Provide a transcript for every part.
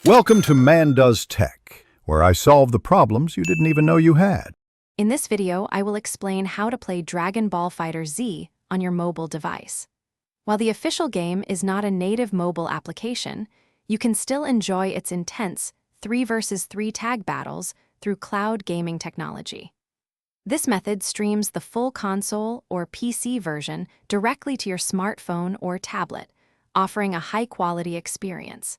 Welcome to Man Does Tech, where I solve the problems you didn't even know you had. In this video, I will explain how to play Dragon Ball FighterZ on your mobile device. While the official game is not a native mobile application, you can still enjoy its intense 3 versus 3 tag battles through cloud gaming technology. This method streams the full console or PC version directly to your smartphone or tablet, offering a high-quality experience.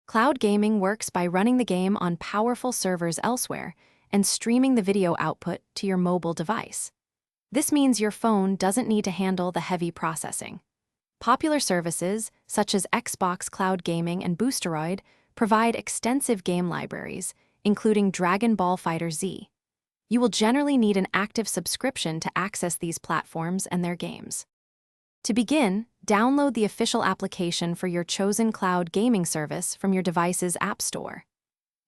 Cloud gaming works by running the game on powerful servers elsewhere and streaming the video output to your mobile device. This means your phone doesn't need to handle the heavy processing. Popular services, such as Xbox Cloud Gaming and Boosteroid, provide extensive game libraries, including Dragon Ball FighterZ. You will generally need an active subscription to access these platforms and their games. To begin, download the official application for your chosen cloud gaming service from your device's app store.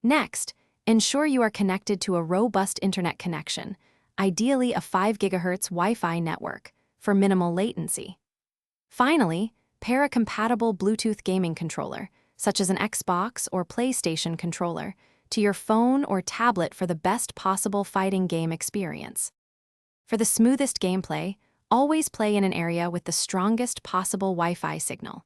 Next, ensure you are connected to a robust internet connection, ideally a 5 GHz Wi-Fi network, for minimal latency. Finally, pair a compatible Bluetooth gaming controller, such as an Xbox or PlayStation controller, to your phone or tablet for the best possible fighting game experience. For the smoothest gameplay, always play in an area with the strongest possible Wi-Fi signal.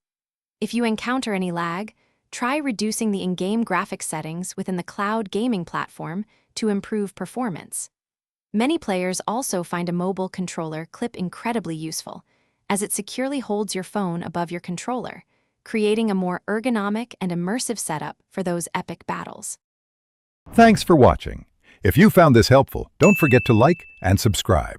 If you encounter any lag, try reducing the in-game graphics settings within the cloud gaming platform to improve performance. Many players also find a mobile controller clip incredibly useful, as it securely holds your phone above your controller, creating a more ergonomic and immersive setup for those epic battles. Thanks for watching. If you found this helpful, don't forget to like and subscribe.